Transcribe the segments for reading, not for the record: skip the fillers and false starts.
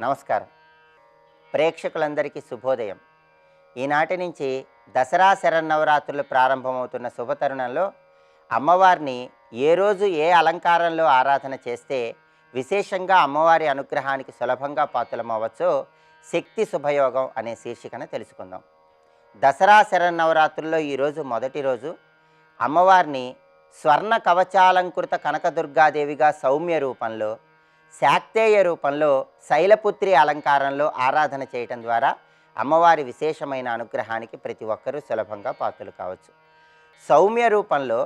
నమస్కారం. ప్రేక్షకులందరికీ శుభోదయం. ఈనాటి నుంచి దసరా శరన్నవరాత్రులు ప్రారంభమవుతున్న శుభతరుణంలో అమ్మవారిని ఏ రోజు ఏ అలంకారంలో ఆరాధన చేస్తే విశేషంగా అమ్మవారి అనుగ్రహానికి సులభంగా పాత్రలమవ్వచ్చో శక్తి శుభయోగం అనే శీర్షికన తెలుసుకుందాం. దసరా శరన్నవరాత్రుల్లో ఈరోజు మొదటి రోజు అమ్మవారిని స్వర్ణ కవచాలంకృత కనకదుర్గాదేవిగా సౌమ్య రూపంలో, శాక్తేయ రూపంలో, శైలపుత్రి అలంకారంలో ఆరాధన చేయటం ద్వారా అమ్మవారి విశేషమైన అనుగ్రహానికి ప్రతి ఒక్కరూ సులభంగా పాత్రలు కావచ్చు. సౌమ్య రూపంలో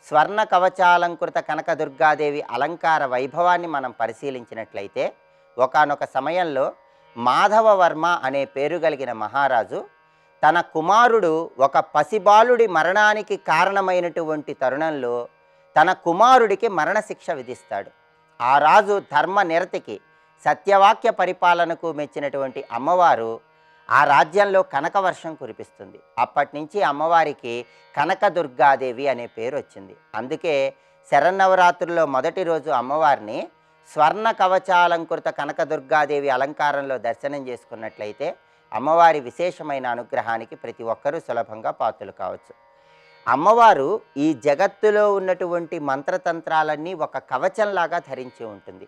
స్వర్ణ కవచాలంకృత కనకదుర్గాదేవి అలంకార వైభవాన్ని మనం పరిశీలించినట్లయితే ఒకానొక సమయంలో మాధవవర్మ అనే పేరు కలిగిన మహారాజు తన కుమారుడు ఒక పసిబాలుడి మరణానికి కారణమైనటువంటి తరుణంలో తన కుమారుడికి మరణశిక్ష విధిస్తాడు. ఆ రాజు ధర్మ నిరతికి, సత్యవాక్య పరిపాలనకు మెచ్చినటువంటి అమ్మవారు ఆ రాజ్యంలో కనకవర్షం కురిపిస్తుంది. అప్పటి నుంచి అమ్మవారికి కనకదుర్గాదేవి అనే పేరు వచ్చింది. అందుకే శరన్నవరాత్రుల్లో మొదటి రోజు అమ్మవారిని స్వర్ణ కవచాలంకృత కనకదుర్గాదేవి అలంకారంలో దర్శనం చేసుకున్నట్లయితే అమ్మవారి విశేషమైన అనుగ్రహానికి ప్రతి ఒక్కరూ సులభంగా పాత్రలు కావచ్చు. అమ్మవారు ఈ జగత్తులో ఉన్నటువంటి మంత్రతంత్రాలన్నీ ఒక కవచంలాగా ధరించి ఉంటుంది.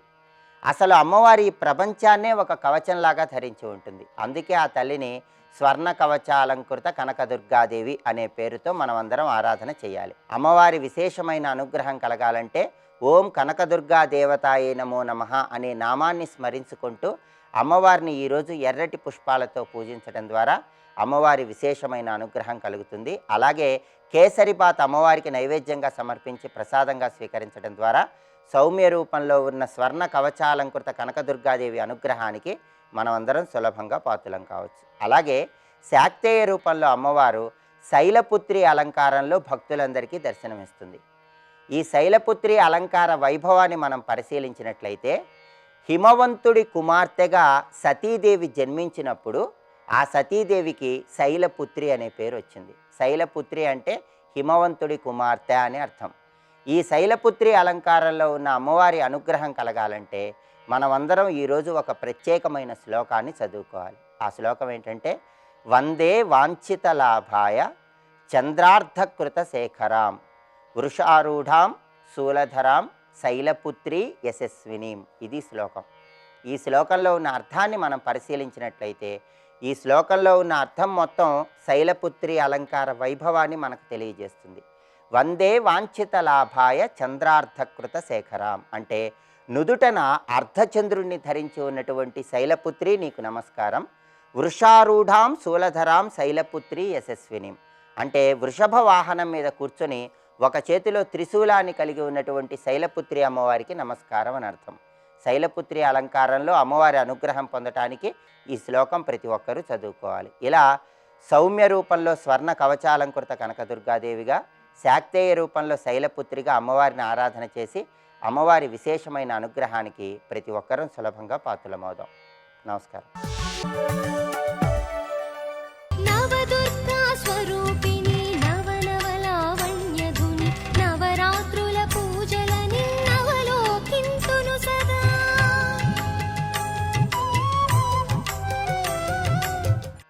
అసలు అమ్మవారి ఈ ప్రపంచాన్నే ఒక కవచంలాగా ధరించి ఉంటుంది. అందుకే ఆ తల్లిని స్వర్ణ కవచాలంకృత కనకదుర్గాదేవి అనే పేరుతో మనమందరం ఆరాధన చేయాలి. అమ్మవారి విశేషమైన అనుగ్రహం కలగాలంటే ఓం కనకదుర్గా దేవతాయే నమో నమః అనే నామాన్ని స్మరించుకుంటూ అమ్మవారిని ఈరోజు ఎర్రటి పుష్పాలతో పూజించడం ద్వారా అమ్మవారి విశేషమైన అనుగ్రహం కలుగుతుంది. అలాగే కేసరిబాత్ అమ్మవారికి నైవేద్యంగా సమర్పించి ప్రసాదంగా స్వీకరించడం ద్వారా సౌమ్య రూపంలో ఉన్న స్వర్ణ కవచాలంకృత కనకదుర్గాదేవి అనుగ్రహానికి మనమందరం సులభంగా పాత్రలం కావచ్చు. అలాగే శాక్తేయ రూపంలో అమ్మవారు శైలపుత్రి అలంకారంలో భక్తులందరికీ దర్శనమిస్తుంది. ఈ శైలపుత్రి అలంకార వైభవాన్ని మనం పరిశీలించినట్లయితే హిమవంతుడి కుమార్తెగా సతీదేవి జన్మించినప్పుడు ఆ సతీదేవికి శైలపుత్రి అనే పేరు వచ్చింది. శైలపుత్రి అంటే హిమవంతుడి కుమార్తె అని అర్థం. ఈ శైలపుత్రి అలంకారంలో ఉన్న అమ్మవారి అనుగ్రహం కలగాలంటే మనమందరం ఈరోజు ఒక ప్రత్యేకమైన శ్లోకాన్ని చదువుకోవాలి. ఆ శ్లోకం ఏంటంటే వందే వాంఛిత లాభాయ చంద్రార్ధకృత శేఖరాం వృషారూఢాం శూలధరాం శైలపుత్రి యశస్వినీం. ఇది శ్లోకం. ఈ శ్లోకంలో ఉన్న అర్థాన్ని మనం పరిశీలించినట్లయితే ఈ శ్లోకంలో ఉన్న అర్థం మొత్తం శైలపుత్రి అలంకార వైభవాన్ని మనకు తెలియజేస్తుంది. వందే వాంఛిత లాభాయ చంద్రార్ధకృత శేఖరాం అంటే నుదుటన అర్ధచంద్రుణ్ణి ధరించి ఉన్నటువంటి శైలపుత్రి నీకు నమస్కారం. వృషారూఢాం శూలధరాం శైలపుత్రి యశస్వినీం అంటే వృషభ వాహనం మీద కూర్చొని ఒక చేతిలో త్రిశూలాన్ని కలిగి ఉన్నటువంటి శైలపుత్రి అమ్మవారికి నమస్కారం అని అర్థం. శైలపుత్రి అలంకారంలో అమ్మవారి అనుగ్రహం పొందటానికి ఈ శ్లోకం ప్రతి ఒక్కరూ చదువుకోవాలి. ఇలా సౌమ్య రూపంలో స్వర్ణ కవచాలంకృత కనకదుర్గాదేవిగా, శాక్తేయ రూపంలో శైలపుత్రిగా అమ్మవారిని ఆరాధన చేసి అమ్మవారి విశేషమైన అనుగ్రహానికి ప్రతి ఒక్కరూ సులభంగా పాత్రలమవుదాం. నమస్కారం.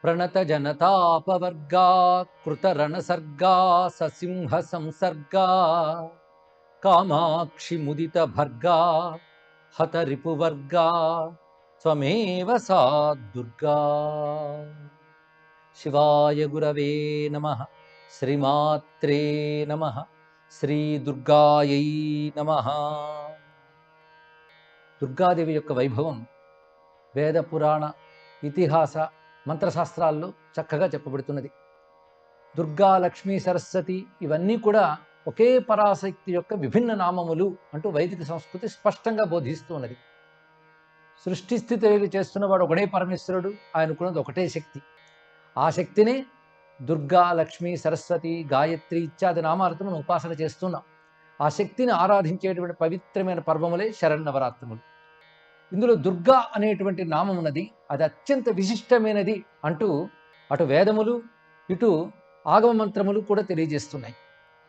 ప్రణత జనతాపవర్గా కృతరణసర్గా ససింహ సంసర్గా కామాక్షి ముదిత భర్గా హత రిపువర్గా త్వమేవ సా దుర్గా. శివాయ గురవే నమః. శ్రీమాత్రే నమః. శ్రీ దుర్గాయై నమః. దుర్గాదేవి యొక్క వైభవం వేద పురాణ ఇతిహాస మంత్రశాస్త్రాల్లో చక్కగా చెప్పబడుతున్నది. దుర్గా, లక్ష్మీ, సరస్వతి ఇవన్నీ కూడా ఒకే పరాశక్తి యొక్క విభిన్న నామములు అంటూ వైదిక సంస్కృతి స్పష్టంగా బోధిస్తూ ఉన్నది. సృష్టి స్థితి చేస్తున్నవాడు ఒకడే పరమేశ్వరుడు, ఆయనకున్నది ఒకటే శక్తి. ఆ శక్తినే దుర్గా, లక్ష్మీ, సరస్వతి, గాయత్రి ఇత్యాది నామాలతో మనం ఉపాసన చేస్తున్నాం. ఆ శక్తిని ఆరాధించేటువంటి పవిత్రమైన పర్వములే శరన్నవరాత్రములు. ఇందులో దుర్గా అనేటువంటి నామం ఉన్నది, అది అత్యంత విశిష్టమైనది అంటూ అటు వేదములు ఇటు ఆగమ మంత్రములు కూడా తెలియజేస్తున్నాయి.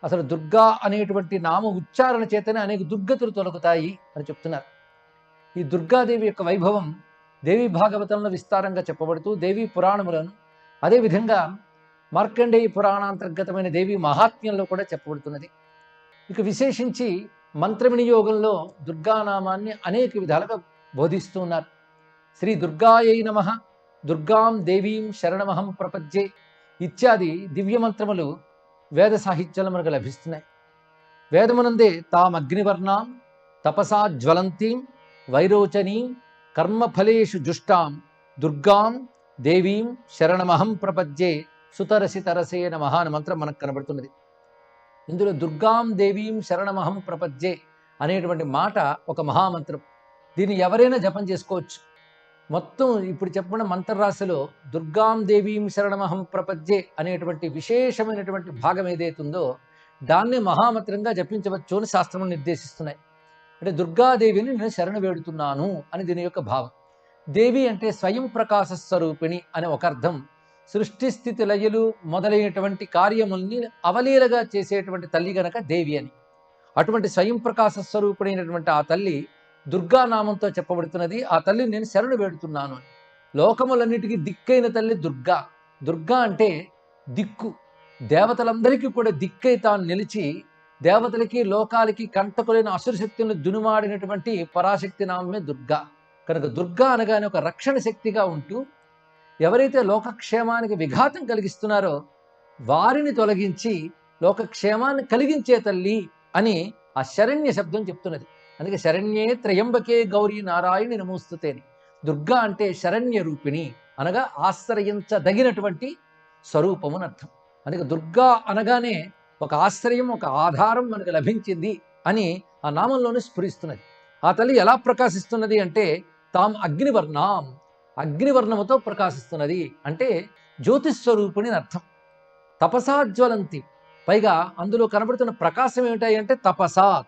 అసలు దుర్గా అనేటువంటి నామ ఉచ్చారణ చేతనే అనేక దుర్గతులు తొలగుతాయి అని చెప్తున్నారు. ఈ దుర్గాదేవి యొక్క వైభవం దేవి భాగవతంలో విస్తారంగా చెప్పబడుతూ దేవి పురాణములను, అదేవిధంగా మార్కండేయ పురాణాంతర్గతమైన దేవి మహాత్మ్యంలో కూడా చెప్పబడుతున్నది. ఇక విశేషించి మంత్ర వినియోగంలో దుర్గానామాన్ని అనేక విధాలుగా బోధిస్తూ ఉన్నారు. శ్రీ దుర్గాయై నమః, దుర్గాం దేవీం శరణమహం ప్రపద్యే ఇత్యాది దివ్యమంత్రములు వేద సాహిత్యంలో మనకు లభిస్తున్నాయి. వేదమునందే తామగ్నివర్ణాం తపసా జ్వలంతీం వైరోచనీం కర్మఫలేషు జుష్టాం దుర్గాం దేవీం శరణమహం ప్రపద్యే సుతరసి తరసే నమః అనే మంత్రం మనకు కనబడుతున్నది. ఇందులో దుర్గాం దేవీం శరణమహం ప్రపద్యే అనేటువంటి మాట ఒక మహామంత్రం. దీన్ని ఎవరైనా జపం చేసుకోవచ్చు. మొత్తం ఇప్పుడు చెప్పిన మంత్రరాశిలో దుర్గాం దేవీం శరణమహం ప్రపద్యే అనేటువంటి విశేషమైనటువంటి భాగం ఏదైతుందో దాన్నే మహామంత్రంగా జపించవచ్చు అని శాస్త్రములు నిర్దేశిస్తున్నాయి. అంటే దుర్గాదేవిని నేను శరణ వేడుతున్నాను అని దీని యొక్క భావం. దేవి అంటే స్వయం ప్రకాశ స్వరూపిణి అనే ఒక అర్థం. సృష్టి స్థితి లయలు మొదలైనటువంటి కార్యముల్ని అవలీలగా చేసేటువంటి తల్లి గనక దేవి అని. అటువంటి స్వయం ప్రకాశ స్వరూపిణైనటువంటి ఆ తల్లి దుర్గానామంతో చెప్పబడుతున్నది. ఆ తల్లిని నేను శరణు వేడుతున్నాను అని. లోకములన్నిటికీ దిక్కైన తల్లి దుర్గా. దుర్గా అంటే దిక్కు. దేవతలందరికీ కూడా దిక్కై తాను నిలిచి దేవతలకి లోకాలకి కంటకులైన అసుర శక్తులను దునుమాడినటువంటి పరాశక్తి నామమే దుర్గా. కనుక దుర్గా అనగానే ఒక రక్షణ శక్తిగా ఉంటూ ఎవరైతే లోకక్షేమానికి విఘాతం కలిగిస్తున్నారో వారిని తొలగించి లోకక్షేమాన్ని కలిగించే తల్లి అని ఆ శరణ్య శబ్దం చెప్తున్నది. అందుకే శరణ్యే త్రయంబకే గౌరీ నారాయణి నమోస్తుతేని. దుర్గా అంటే శరణ్య రూపిణి అనగా ఆశ్రయించదగినటువంటి స్వరూపముని అర్థం. అందుకే దుర్గా అనగానే ఒక ఆశ్రయం, ఒక ఆధారం మనకు లభించింది అని ఆ నామంలోనే స్ఫురిస్తున్నది. ఆ తల్లి ఎలా ప్రకాశిస్తున్నది అంటే తాము అగ్నివర్ణం, అగ్నివర్ణముతో ప్రకాశిస్తున్నది అంటే జ్యోతిస్వరూపిణి అని అర్థం. తపసాజ్వలంతి, పైగా అందులో కనబడుతున్న ప్రకాశం ఏమిటాయి అంటే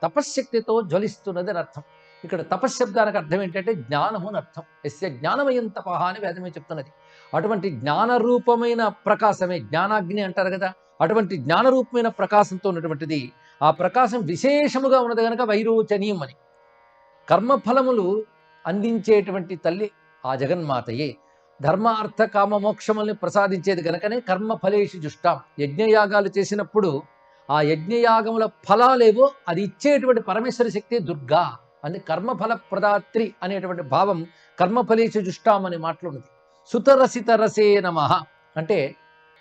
తపశ్శక్తితో జ్వలిస్తున్నది అని అర్థం. ఇక్కడ తపశ్శబ్దానికి అర్థం ఏంటంటే జ్ఞానము అని అర్థం. ఎస్య జ్ఞానమయం తపః అని వేదమే చెప్తున్నది. అటువంటి జ్ఞానరూపమైన ప్రకాశమే జ్ఞానాగ్ని అంటారు కదా, అటువంటి జ్ఞానరూపమైన ప్రకాశంతో ఉన్నటువంటిది. ఆ ప్రకాశం విశేషముగా ఉన్నది కనుక వైరోచనీయం అని. కర్మఫలములు అందించేటువంటి తల్లి ఆ జగన్మాతయే. ధర్మ అర్థ కామ మోక్షముల్ని ప్రసాదించేది కనుకనే కర్మఫలేషు జుష్టాం. యజ్ఞయాగాలు చేసినప్పుడు ఆ యజ్ఞయాగముల ఫలాలేవో అది ఇచ్చేటువంటి పరమేశ్వర శక్తి దుర్గా అని. కర్మఫల ప్రదాత్రి అనేటువంటి భావం కర్మఫలేషు జుష్టాం అనే మాటలు ఉన్నది. సుతరసిత రసే నమః అంటే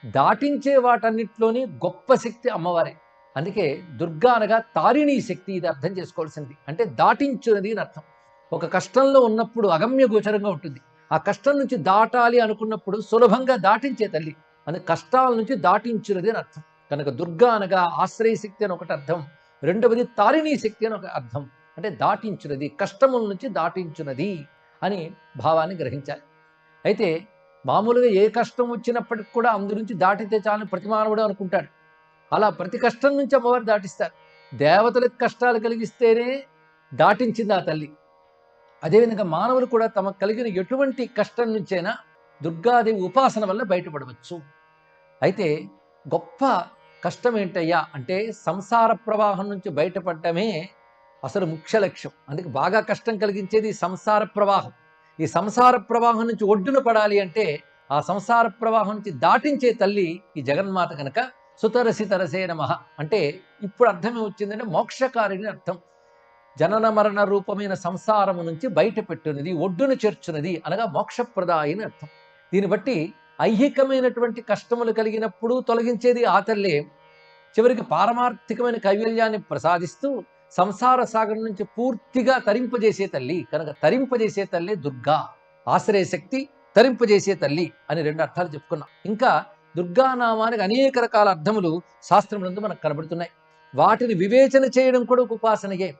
దాటించే వాటన్నిటిలోని గొప్ప శక్తి అమ్మవారే. అందుకే దుర్గా అనగా తారిణీ శక్తి. ఇది అర్థం చేసుకోవాల్సింది. అంటే దాటించున్నది అని అర్థం. ఒక కష్టంలో ఉన్నప్పుడు అగమ్య గోచరంగా ఉంటుంది. ఆ కష్టం నుంచి దాటాలి అనుకున్నప్పుడు సులభంగా దాటించే తల్లి. అందుకే కష్టాల నుంచి దాటించున్నది అని అర్థం. కనుక దుర్గా అనగా ఆశ్రయ శక్తి అని ఒకటి అర్థం, రెండవది తారిణీ శక్తి అని ఒక అర్థం. అంటే దాటించున్నది, కష్టముల నుంచి దాటించున్నది అని భావాన్ని గ్రహించాలి. అయితే మామూలుగా ఏ కష్టం వచ్చినప్పటికి కూడా అందు నుంచి దాటితే చాలని ప్రతి మానవుడు అనుకుంటాడు. అలా ప్రతి కష్టం నుంచి అమ్మవారు దాటిస్తారు. దేవతలకు కష్టాలు కలిగిస్తేనే దాటించింది ఆ తల్లి. అదేవిధంగా మానవులు కూడా తమకు కలిగిన ఎటువంటి కష్టం నుంచైనా దుర్గాదేవి ఉపాసన వల్ల బయటపడవచ్చు. అయితే గొప్ప కష్టం ఏంటయ్యా అంటే సంసార ప్రవాహం నుంచి బయటపడటమే అసలు ముఖ్య లక్ష్యం. అందుకే బాగా కష్టం కలిగించేది సంసార ప్రవాహం. ఈ సంసార ప్రవాహం నుంచి ఒడ్డున పడాలి అంటే ఆ సంసార ప్రవాహం నుంచి దాటించే తల్లి ఈ జగన్మాత కనుక సుతరసి తరసే నమః అంటే ఇప్పుడు అర్థం ఏమొచ్చిందంటే మోక్షకారిని అర్థం. జనన మరణ రూపమైన సంసారము నుంచి బయట పెట్టున్నది, ఒడ్డున చేర్చున్నది అనగా మోక్షప్రదాయిని అర్థం. దీన్ని బట్టి ఐహికమైనటువంటి కష్టములు కలిగినప్పుడు తొలగించేది ఆ తల్లే. చివరికి పారమార్థికమైన కైవల్యాన్ని ప్రసాదిస్తూ సంసార సాగరం నుంచి పూర్తిగా తరింపజేసే తల్లి కనుక తరింపజేసే తల్లి దుర్గా. ఆశ్రయ శక్తి, తరింపజేసే తల్లి అని రెండు అర్థాలు చెప్పుకున్నాం. ఇంకా దుర్గానామానికి అనేక రకాల అర్థములు శాస్త్రములందు మనకు కనబడుతున్నాయి. వాటిని వివేచన చేయడం కూడా ఒక ఉపాసనయే.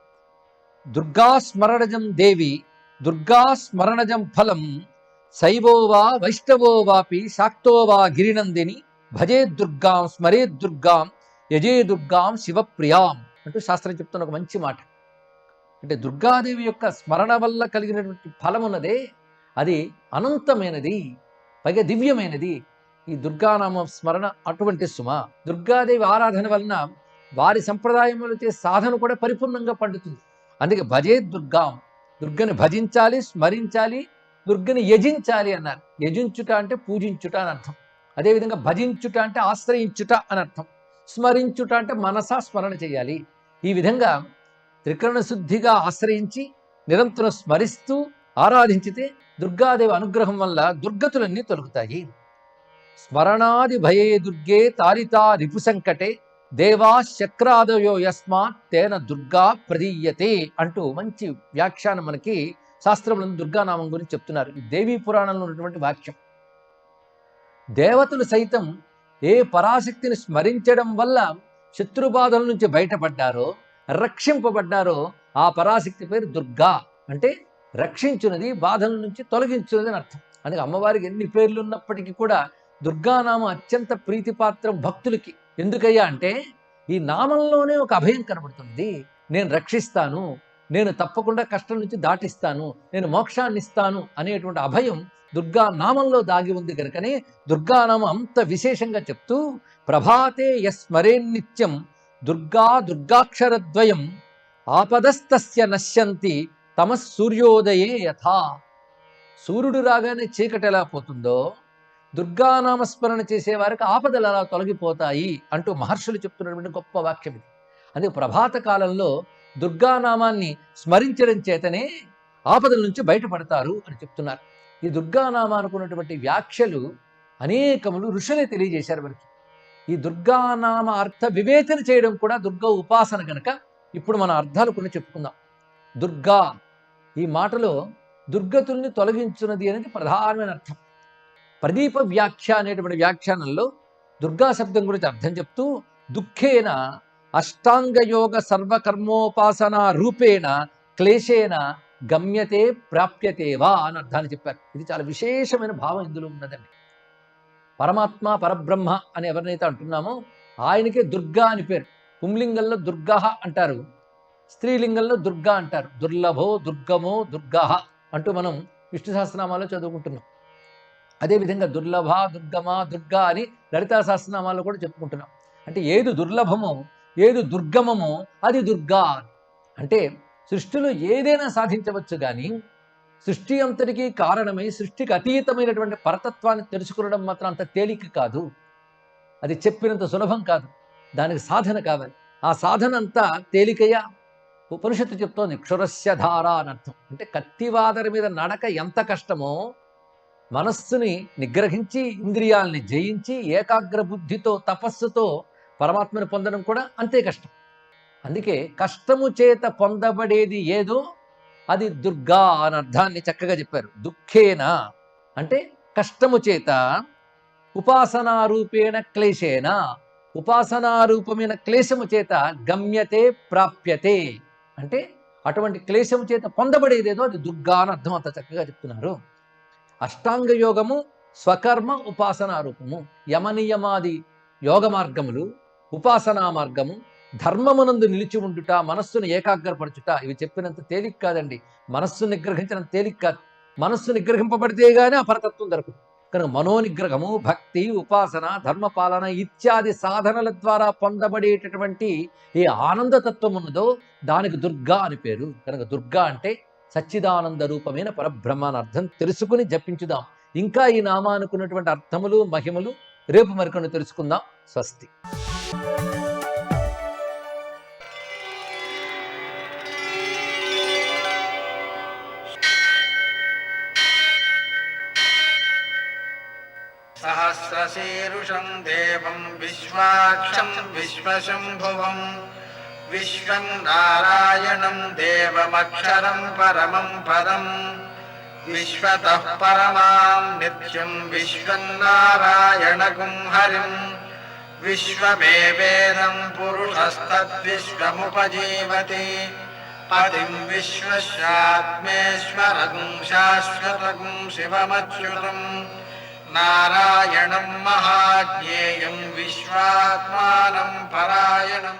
దుర్గా స్మరణజం దేవి, దుర్గా స్మరణజం ఫలం, శైవో వా వైష్ణవో వాపి శాక్తో వా గిరినందిని, భజే దుర్గాం స్మరే దుర్గాం యజే దుర్గాం శివప్రియాం అంటూ శాస్త్రం చెప్తున్న ఒక మంచి మాట. అంటే దుర్గాదేవి యొక్క స్మరణ వల్ల కలిగినటువంటి ఫలం ఉన్నదే అది అనంతమైనది, పైగా దివ్యమైనది. ఈ దుర్గానామ స్మరణ అటువంటి సుమ. దుర్గాదేవి ఆరాధన వలన వారి సంప్రదాయంలో చేసే సాధన కూడా పరిపూర్ణంగా పండుతుంది. అందుకే భజే దుర్గాం, దుర్గని భజించాలి, స్మరించాలి, దుర్గని యజించాలి అన్నారు. యజించుట అంటే పూజించుట అని అర్థం. అదేవిధంగా భజించుట అంటే ఆశ్రయించుట అని అర్థం. స్మరించుట అంటే మనసా స్మరణ చేయాలి. ఈ విధంగా త్రికరణ శుద్ధిగా ఆశ్రయించి నిరంతరం స్మరిస్తూ ఆరాధించితే దుర్గాదేవి అనుగ్రహం వల్ల దుర్గతులన్నీ తొలగుతాయి. స్మరణాది భయే దుర్గే తారితా రిపు సంకటే దేవా శక్రాదయో యస్మాత్ తేన దుర్గా ప్రదీయతే అంటూ మంచి వ్యాఖ్యానం మనకి శాస్త్రంలో దుర్గానామం గురించి చెప్తున్నారు. ఈ దేవీ పురాణంలో ఉన్నటువంటి వాక్యం. దేవతలు సైతం ఏ పరాశక్తిని స్మరించడం వల్ల శత్రుబాధల నుంచి బయటపడ్డారో, రక్షింపబడ్డారో ఆ పరాశక్తి పేరు దుర్గా. అంటే రక్షించున్నది, బాధల నుంచి తొలగించున్నది అని అర్థం. అందుకే అమ్మవారికి ఎన్ని పేర్లు ఉన్నప్పటికీ కూడా దుర్గానామం అత్యంత ప్రీతిపాత్రం భక్తులకి. ఎందుకయ్యా అంటే ఈ నామంలోనే ఒక అభయం కనబడుతుంది. నేను రక్షిస్తాను, నేను తప్పకుండా కష్టం నుంచి దాటిస్తాను, నేను మోక్షాన్ని ఇస్తాను అనేటువంటి అభయం దుర్గా నామంలో దాగి ఉంది కనుకనే దుర్గానామం అంత విశేషంగా చెప్తూ ప్రభాతే యస్మరేన్నిత్యం దుర్గా దుర్గాక్షరద్వయం ఆపదస్తస్య నశ్యంతి తమ సూర్యోదయే యథా. సూర్యుడు రాగానే చీకటి ఎలా పోతుందో దుర్గానామస్మరణ చేసేవారికి ఆపదలు అలా తొలగిపోతాయి అంటూ మహర్షులు చెప్తున్నటువంటి గొప్ప వాక్యం ఇది. అందుకే ప్రభాత కాలంలో దుర్గానామాన్ని స్మరించడం చేతనే ఆపదల నుంచి బయటపడతారు అని చెప్తున్నారు. ఈ దుర్గానామానికి ఉన్నటువంటి వ్యాఖ్యలు అనేకములు ఋషులే తెలియజేశారు మనకి. ఈ దుర్గానామ అర్థ వివేచన చేయడం కూడా దుర్గా ఉపాసన కనుక ఇప్పుడు మన అర్థాలు కొన్ని చెప్పుకుందాం. దుర్గా ఈ మాటలో దుర్గతుల్ని తొలగించున్నది అనేది ప్రధానమైన అర్థం. ప్రదీప వ్యాఖ్య అనేటువంటి వ్యాఖ్యానంలో దుర్గా శబ్దం గురించి అర్థం చెప్తూ దుఃఖేన అష్టాంగయోగ సర్వకర్మోపాసన రూపేణ క్లేశేన గమ్యతే ప్రాప్యతే వా అని అర్థాన్ని చెప్పారు. ఇది చాలా విశేషమైన భావం ఇందులో ఉన్నదండి. పరమాత్మ పరబ్రహ్మ అని ఎవరినైతే అంటున్నామో ఆయనకే దుర్గా అని పేరు. పుంలింగంలో దుర్గా అంటారు, స్త్రీలింగంలో దుర్గా అంటారు. దుర్లభో దుర్గమో దుర్గా అంటూ మనం విష్ణు సహస్రనామాల్లో చదువుకుంటున్నాం. అదేవిధంగా దుర్లభ దుర్గమ దుర్గా అని లలితా సహస్రనామాల్లో కూడా చెప్పుకుంటున్నాం. అంటే ఏది దుర్లభమో ఏది దుర్గమమో అది దుర్గా. అంటే సృష్టిలో ఏదైనా సాధించవచ్చు, కానీ సృష్టి అంతటికీ కారణమై సృష్టికి అతీతమైనటువంటి పరతత్వాన్ని తెలుసుకోవడం మాత్రం అంత తేలిక కాదు. అది చెప్పినంత సులభం కాదు, దానికి సాధన కావాలి. ఆ సాధన అంతా తేలికయ్యా. ఉపనిషత్తు చెప్తోంది క్షురస్య ధార అని అర్థం. అంటే కత్తివాదర మీద నడక ఎంత కష్టమో మనస్సుని నిగ్రహించి ఇంద్రియాలని జయించి ఏకాగ్ర బుద్ధితో తపస్సుతో పరమాత్మని పొందడం కూడా అంతే కష్టం. అందుకే కష్టము చేత పొందబడేది ఏదో అది దుర్గా అని అర్థాన్ని చక్కగా చెప్పారు. దుఃఖేన అంటే కష్టము చేత, ఉపాసనారూపేణ క్లేశేన ఉపాసనారూపమైన క్లేశము చేత గమ్యతే ప్రాప్యతే అంటే అటువంటి క్లేశము చేత పొందబడేదేదో అది దుర్గా అని అర్థం. అంత చక్కగా చెప్తున్నారు. అష్టాంగ యోగము స్వకర్మ ఉపాసనా రూపము. యమనియమాది యోగ మార్గములు, ఉపాసనా మార్గము, ధర్మమునందు నిలిచి ఉండుట, మనస్సును ఏకాగ్రపరచుట ఇవి చెప్పినంత తేలిక కాదండి. మనస్సును నిగ్రహించినంత తేలిక కాదు. మనస్సు నిగ్రహింపబడితే గానీ ఆ పరతత్వం దొరకదు. కనుక మనోనిగ్రహము, భక్తి, ఉపాసన, ధర్మపాలన ఇత్యాది సాధనల ద్వారా పొందబడేటటువంటి ఏ ఆనందతత్వం ఉన్నదో దానికి దుర్గా అని పేరు. కనుక దుర్గా అంటే సచ్చిదానంద రూపమైన పరబ్రహ్మ అని అర్థం తెలుసుకుని జపించుదాం. ఇంకా ఈ నామానుకున్నటువంటి అర్థములు మహిమలు రేపు మరికొన్ని తెలుసుకుందాం. స్వస్తి. సహస్రశీరుషం దేవం విశ్వాక్షం విశ్వశంభువం విశ్వం నారాయణం దేవమక్షరం పరమం పదం విశ్వతః పరమాం నిత్యం విశ్వం నారాయణగుం హరిం విశ్వమేవేదం పురుషస్తద్విశ్వముపజీవతి పతిం విశ్వస్యాత్మేశ్వరగుం శాశ్వతగుం శివమచ్యుతం నారాయణం మహాజ్ఞేయం విశ్వాత్మానం పరాయణం.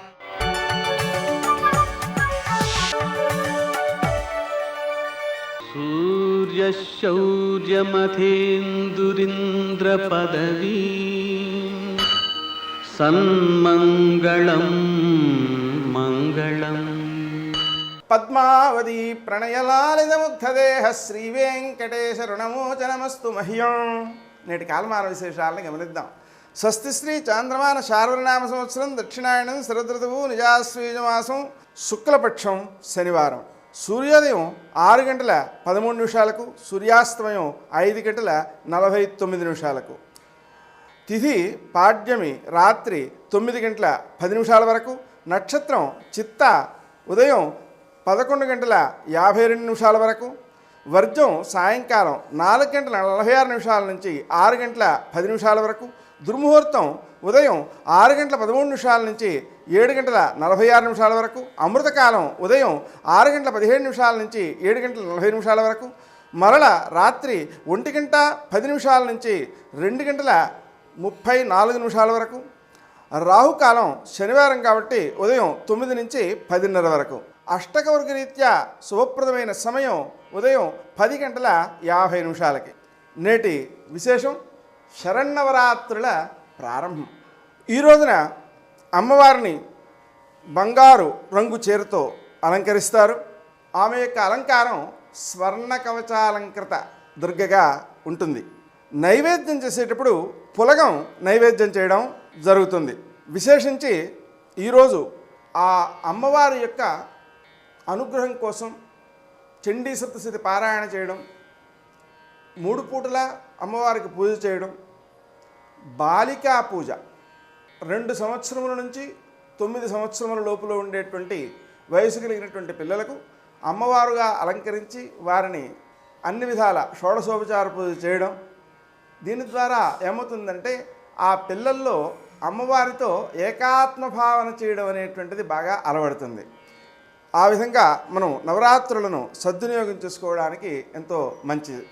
సూర్యశౌర్యమథేందురింద్రపదవీ సన్మంగళం మంగళం. పద్మావతి ప్రణయలాలితముగ్ధదేహ శ్రీవేంకటేశ రుణమోచనమస్తు మహ్యం. నేటి కాలమాన విశేషాలను గమనిద్దాం. స్వస్తి శ్రీ చాంద్రమాన శార్వరినామ సంవత్సరం దక్షిణాయనం శరదృతువు నిజాశ్వీజమాసం శుక్లపక్షం శనివారం. సూర్యోదయం 6:13 సూర్యాస్తమయం 5:49. తిథి పాడ్యమి రాత్రి 9:10 వరకు. నక్షత్రం చిత్త ఉదయం 11:52 వరకు. వర్జం సాయంకాలం 4:46 నుంచి 6:10 వరకు. దుర్ముహూర్తం ఉదయం 6:13 నుంచి 7:46 వరకు. అమృతకాలం ఉదయం 6:17 నుంచి 7:40 వరకు. మరల రాత్రి 1:10 నుంచి 2:34 వరకు. రాహుకాలం శనివారం కాబట్టి ఉదయం 9 నుంచి 10:30 వరకు. అష్టకవర్గ రీత్యా శుభప్రదమైన సమయం ఉదయం 10:50. నేటి విశేషం శరన్నవరాత్రుల ప్రారంభం. ఈ రోజున అమ్మవారిని బంగారు రంగు చీరతో అలంకరిస్తారు. ఆమె యొక్క అలంకారం స్వర్ణ కవచాలంకృత దుర్గగా ఉంటుంది. నైవేద్యం చేసేటప్పుడు పులగం నైవేద్యం చేయడం జరుగుతుంది. విశేషించి ఈరోజు ఆ అమ్మవారి యొక్క అనుగ్రహం కోసం చండీ సప్తశతి పారాయణ చేయడం, 3 పూటల అమ్మవారికి పూజ చేయడం, బాలికా పూజ 2 సంవత్సరముల నుంచి 9 సంవత్సరముల లోపల ఉండేటువంటి వయసు కలిగినటువంటి పిల్లలకు అమ్మవారుగా అలంకరించి వారిని అన్ని విధాల షోడశోపచార పూజ చేయడం. దీని ద్వారా ఏమవుతుందంటే ఆ పిల్లల్లో అమ్మవారితో ఏకాత్మ భావన చేయడం అనేటువంటిది బాగా అలవడుతుంది. ఆ విధంగా మనం నవరాత్రులను సద్వినియోగం చేసుకోవడానికి ఎంతో మంచిది.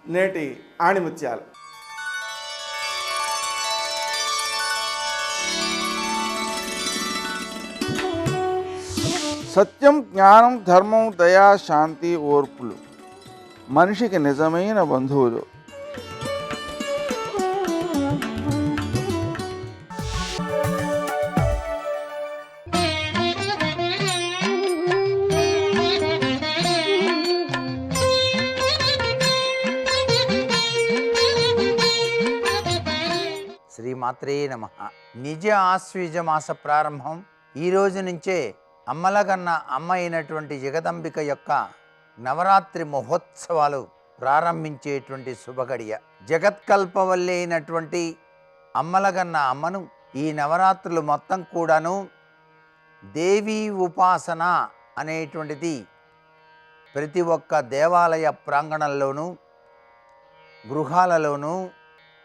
నేటి ఆణిముత్యాలు. సత్యం, జ్ఞానం, ధర్మం, దయా, శాంతి, ఓర్పులు మనిషికి నిజమైన బంధువులు. శ్రీమాత్రే నమః. నిజ ఆశ్వీజ మాస ప్రారంభం ఈ రోజు నుంచే అమ్మలగన్న అమ్మ అయినటువంటి జగదంబిక యొక్క నవరాత్రి మహోత్సవాలు ప్రారంభించేటువంటి శుభగడియ. జగత్కల్పవల్లి అయినటువంటి అమ్మలగన్న అమ్మను ఈ నవరాత్రులు మొత్తం కూడాను దేవీ ఉపాసన అనేటువంటిది ప్రతి ఒక్క దేవాలయ ప్రాంగణంలోనూ గృహాలలోనూ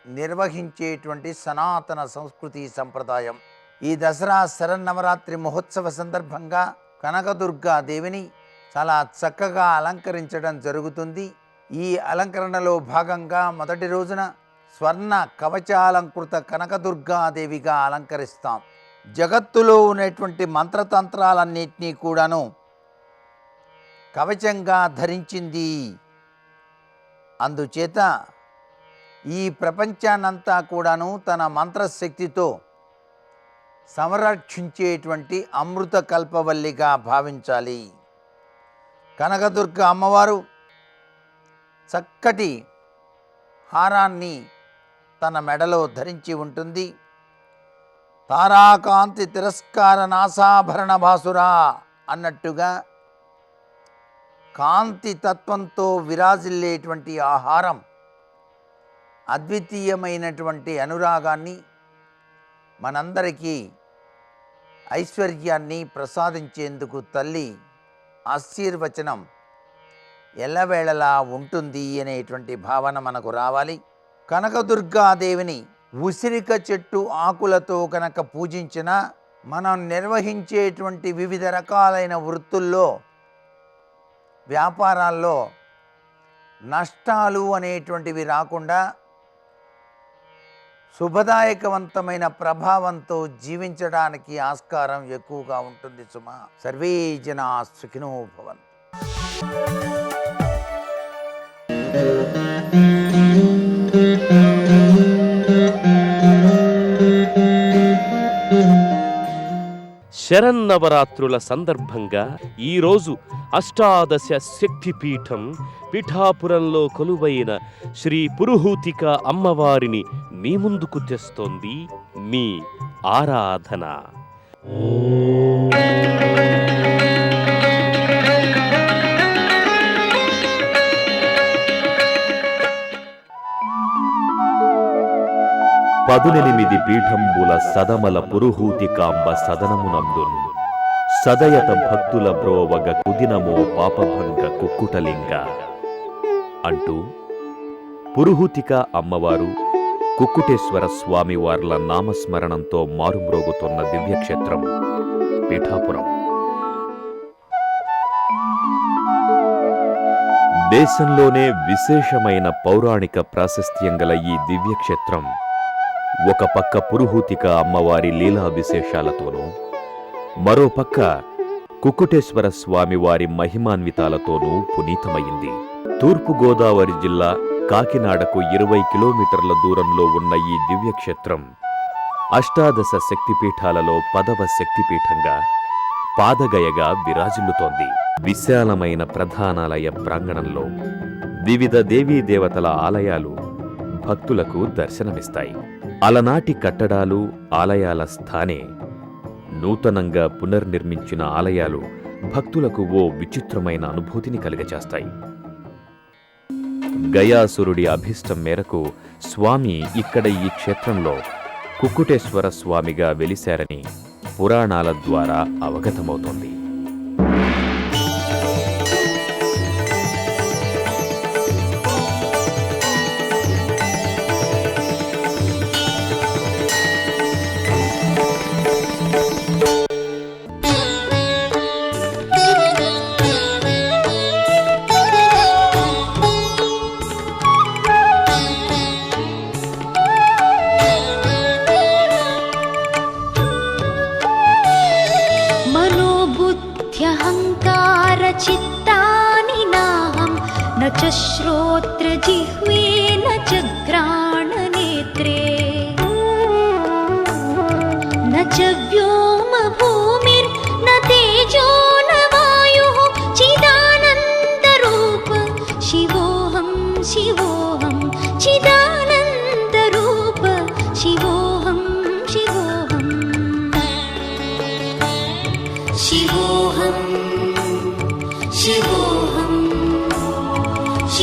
నిర్వహించేటువంటి సనాతన సంస్కృతి సంప్రదాయం. ఈ దసరా శరన్నవరాత్రి మహోత్సవ సందర్భంగా కనకదుర్గా దేవిని చాలా చక్కగా అలంకరించడం జరుగుతుంది. ఈ అలంకరణలో భాగంగా మొదటి రోజున స్వర్ణ కవచాలంకృత కనకదుర్గాదేవిగా అలంకరిస్తాం. జగత్తులో ఉన్నటువంటి మంత్రతంత్రాలన్నింటినీ కూడాను కవచంగా ధరించింది. అందుచేత ఈ ప్రపంచాన్నంతా కూడాను తన మంత్రశక్తితో సంరక్షించేటువంటి అమృత కల్పవల్లిగా భావించాలి. కనకదుర్గ అమ్మవారు చక్కటి హారాన్ని తన మెడలో ధరించి ఉంటుంది. తారాకాంతి తిరస్కార నాసాభరణ భాసురా అన్నట్టుగా కాంతి తత్వంతో విరాజిల్లేటువంటి ఆహారం అద్వితీయమైనటువంటి అనురాగాన్ని మనందరికీ ఐశ్వర్యాన్ని ప్రసాదించేందుకు తల్లి ఆశీర్వచనం ఎల్లవేళలా ఉంటుంది అనేటువంటి భావన మనకు రావాలి. కనకదుర్గాదేవిని ఉసిరిక చెట్టు ఆకులతో కనుక పూజించిన మనం నిర్వహించేటువంటి వివిధ రకాలైన వృత్తుల్లో వ్యాపారాల్లో నష్టాలు అనేటువంటివి రాకుండా శుభదాయకవంతమైన ప్రభావంతో జీవించడానికి ఆస్కారం ఎక్కువగా ఉంటుంది సుమా. సర్వే జనా సుఖినో భవంతు. శరన్నవరాత్రుల సందర్భంగా ఈరోజు అష్టాదశ శక్తిపీఠం పిఠాపురంలో కొలువైన శ్రీ పురుహూతిక అమ్మవారిని మీ ముందుకు తెస్తోంది మీ ఆరాధన. పదునెనిమిది పీఠంబుల సదమల పురుహూతికాంబ సదనమునందున్ సదయత భక్తుల బ్రోవగ కుదినమో పాపభంగ కుక్కుటలింగ అంటూ పురుహూతిక అమ్మవారు కుక్కుటేశ్వర స్వామివార్ల నామస్మరణంతో మారుమ్రోగుతున్న దివ్యక్షేత్రం పీఠాపురం. దేశంలోనే విశేషమైన పౌరాణిక ప్రాశస్త్యం గల ఈ దివ్యక్షేత్రం ఒక పక్క పురుహూతిక అమ్మవారి లీలా విశేషాలతోనూ, మరోపక్క కుక్కుటేశ్వర స్వామివారి మహిమాన్వితాలతోనూ పునీతమైంది. తూర్పుగోదావరి జిల్లా కాకినాడకు 20 కిలోమీటర్ల దూరంలో ఉన్న ఈ దివ్యక్షేత్రం అష్టాదశ శక్తిపీఠాలలో 10వ శక్తిపీఠంగా పాదగయగా విరాజిల్లుతోంది. విశాలమైన ప్రధానాలయ ప్రాంగణంలో వివిధ దేవతల ఆలయాలు భక్తులకు దర్శనమిస్తాయి. అలనాటి కట్టడాలు, ఆలయాల స్థానే నూతనంగా పునర్నిర్మించిన ఆలయాలు భక్తులకు ఓ విచిత్రమైన అనుభూతిని కలుగచేస్తాయి. గయాసురుడి అభీష్టం మేరకు స్వామి ఇక్కడ ఈ క్షేత్రంలో కుక్కుటేశ్వర స్వామిగా వెలిశారని పురాణాల ద్వారా అవగతమవుతోంది. न च श्रोत्रजिह्वे न च घ्राणनेत्रे न च व्योमभूमिर्न तेजो न वायुः चिदानन्दरूप शिवोऽहं शिवोऽहं चिदानन्दरूप शिवोऽहं शिवोऽहं शिवोऽहं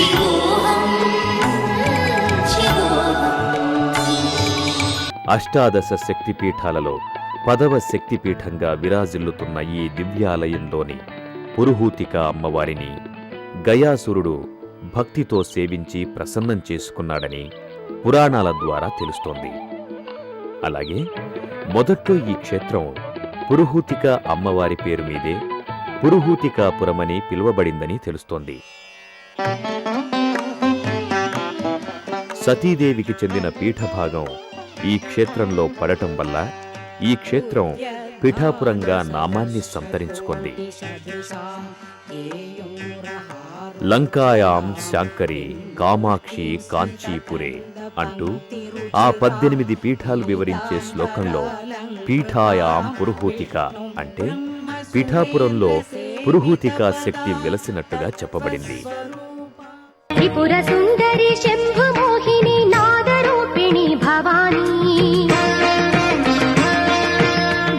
शिवोऽहं అష్టాదశ శక్తిపీఠాలలో 10వ శక్తిపీఠంగా విరాజిల్లుతున్న ఈ దివ్యాలయంలోని పురుహూతిక అమ్మవారిని గయాసురుడు భక్తితో సేవించి ప్రసన్నం చేసుకున్నాడని పురాణాల ద్వారా తెలుస్తోంది. అలాగే మొదట్లో ఈ క్షేత్రం పురుహూతిక అమ్మవారి పేరు మీదే పురుహూతికాపురమని పిలువబడిందని తెలుస్తోంది. సతీదేవికి చెందిన పీఠభాగం ఈ క్షేత్రంలో పడటం వల్ల ఈ క్షేత్రం పిఠాపురంగా నామాన్ని సంతరించుకుంది. లంకాయాం శాంకరి కామాక్షి కాంచీపురే అంటూ ఆ 18 పీఠాలు వివరించే శ్లోకంలో పీఠాయాం పురుహూతిక అంటే పిఠాపురంలో పురుహూతికా శక్తి వెలసినట్టుగా చెప్పబడింది. త్రిపుర సుందరి శంభు మోహిని నాదరూపిణి భవానీ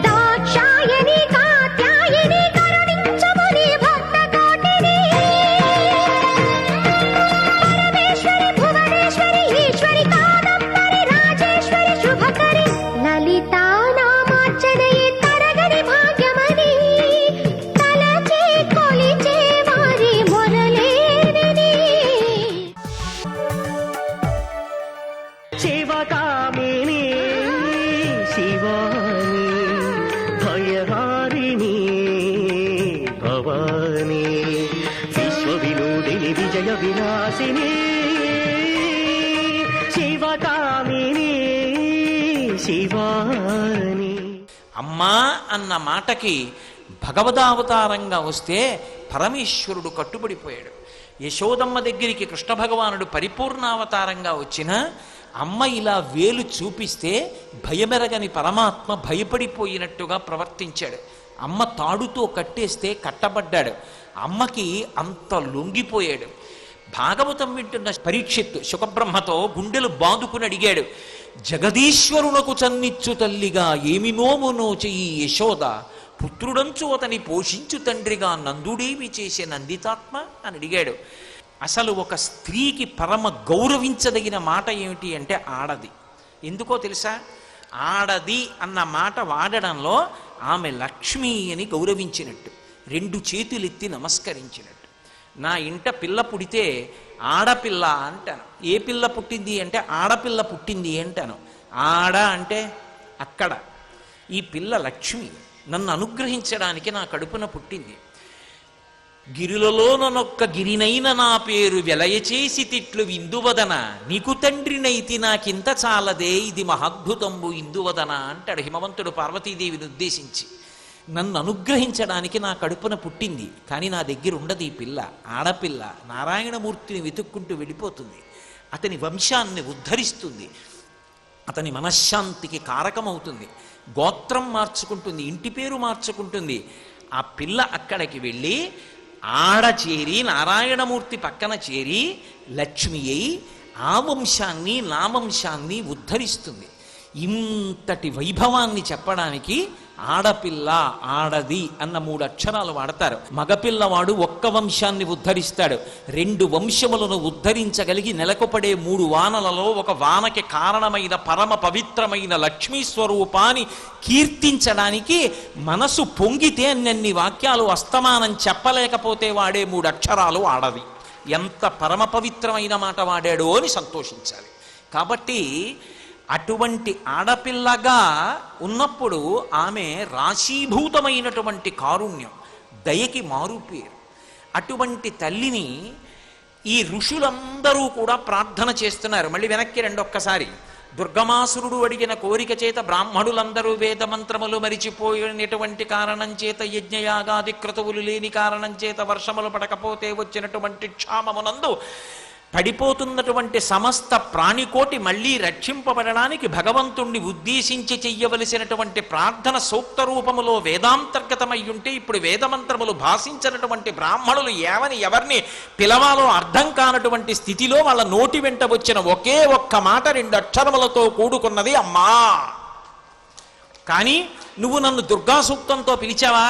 దాక్షాయని కాత్యాయని కరుణించముని భక్త కోటిని పరమేశ్వరి భువనేశ్వరి ఈశ్వరి కాదంబరి రాజేశ్వరి శుభకరి లలితా నామార్చనయే తరగని భాగ్యమని తలచే కొలిచే వారి మొరలేని శివకామిని శివాని భయహారిణి భవాని విశ్వవినోదిని విజయ వినాశిని శివకామిని శివాని. అమ్మా అన్న మాటకి భగవదావతారంగా వస్తే పరమేశ్వరుడు కట్టుబడిపోయాడు. యశోదమ్మ దగ్గరికి కృష్ణ భగవానుడు పరిపూర్ణావతారంగా వచ్చిన అమ్మ ఇలా వేలు చూపిస్తే భయమెరగని పరమాత్మ భయపడిపోయినట్టుగా ప్రవర్తించాడు. అమ్మ తాడుతో కట్టేస్తే కట్టబడ్డాడు. అమ్మకి అంత లొంగిపోయాడు. భాగవతం వింటున్న పరీక్షిత్తు శుకబ్రహ్మతో గుండెలు బాదుకుని అడిగాడు, జగదీశ్వరునకు చన్నిచ్చు తల్లిగా ఏమి నోమునో చెయ్యి యశోద, పుత్రుడంచు అతని పోషించు తండ్రిగా నందుడేమి చేసే నందితాత్మ అని అడిగాడు. అసలు ఒక స్త్రీకి పరమ గౌరవించదగిన మాట ఏమిటి అంటే ఆడది. ఎందుకో తెలుసా? ఆడది అన్న మాట వాడడంలో ఆమె లక్ష్మి అని గౌరవించినట్టు, 2 చేతులెత్తి నమస్కరించినట్టు. నా ఇంట పిల్ల పుడితే ఆడపిల్ల అంటాను. ఏ పిల్ల పుట్టింది అంటే ఆడపిల్ల పుట్టింది అంటాను. ఆడ అంటే అక్కడ. ఈ పిల్ల లక్ష్మి నన్ను అనుగ్రహించడానికి నా కడుపున పుట్టింది. గిరులలోనొక్క గిరినైన నా పేరు వెలయచేసి తిట్లు ఇందువదన, నీకు తండ్రినైతి నాకింత చాలదే ఇది మహాద్భుతంబు ఇందువదన అంటాడు హిమవంతుడు పార్వతీదేవిని ఉద్దేశించి. నన్ను అనుగ్రహించడానికి నా కడుపున పుట్టింది, కానీ నా దగ్గర ఉండదు ఈ పిల్ల. ఆడపిల్ల నారాయణమూర్తిని వెతుక్కుంటూ వెళ్ళిపోతుంది, అతని వంశాన్ని ఉద్ధరిస్తుంది, అతని మనశ్శాంతికి కారకమవుతుంది, గోత్రం మార్చుకుంటుంది, ఇంటి పేరు మార్చుకుంటుంది. ఆ పిల్ల అక్కడికి వెళ్ళి ఆడ చేరి నారాయణమూర్తి పక్కన చేరి లక్ష్మి అయి ఆ వంశాన్ని నా వంశాన్ని ఉద్ధరిస్తుంది. ఇంతటి వైభవాన్ని చెప్పడానికి ఆడపిల్ల ఆడది అన్న 3 అక్షరాలు వాడతారు. మగపిల్లవాడు ఒక్క వంశాన్ని ఉద్ధరిస్తాడు. 2 వంశములను ఉద్ధరించగలిగి నెలకొపడే 3 వానలలో ఒక వానకి కారణమైన పరమ పవిత్రమైన లక్ష్మీ స్వరూపాన్ని కీర్తించడానికి మనసు పొంగితే అన్ని వాక్యాలు అస్తమానం చెప్పలేకపోతే వాడే 3 అక్షరాలు ఆడది. ఎంత పరమ పవిత్రమైన మాట వాడాడో అని సంతోషించాలి. కాబట్టి అటువంటి ఆడపిల్లగా ఉన్నప్పుడు ఆమె రాశీభూతమైనటువంటి కారుణ్యం, దయకి మారుపేరు. అటువంటి తల్లిని ఈ ఋషులందరూ కూడా ప్రార్థన చేస్తున్నారు. మళ్ళీ వెనక్కి రండి ఒక్కసారి. దుర్గమాసురుడు అడిగిన కోరిక చేత బ్రాహ్మణులందరూ వేద మంత్రములు మరిచిపోయినటువంటి కారణం చేత, యజ్ఞయాగాది క్రతువులు లేని కారణం చేత వర్షములు పడకపోతే వచ్చినటువంటి క్షామమునందు పడిపోతున్నటువంటి సమస్త ప్రాణికోటి మళ్ళీ రక్షింపబడడానికి భగవంతుణ్ణి ఉద్దేశించి చెయ్యవలసినటువంటి ప్రార్థన సూక్త రూపములో వేదాంతర్గతమై ఉంటే, ఇప్పుడు వేదమంత్రములు భాషించినటువంటి బ్రాహ్మణులు ఏమని ఎవరిని పిలవాలో అర్థం కానటువంటి స్థితిలో వాళ్ళ నోటి వెంట వచ్చిన ఒకే ఒక్క మాట 2 అక్షరములతో కూడుకున్నది అమ్మా. కానీ నువ్వు నన్ను దుర్గా సూక్తంతో పిలిచావా?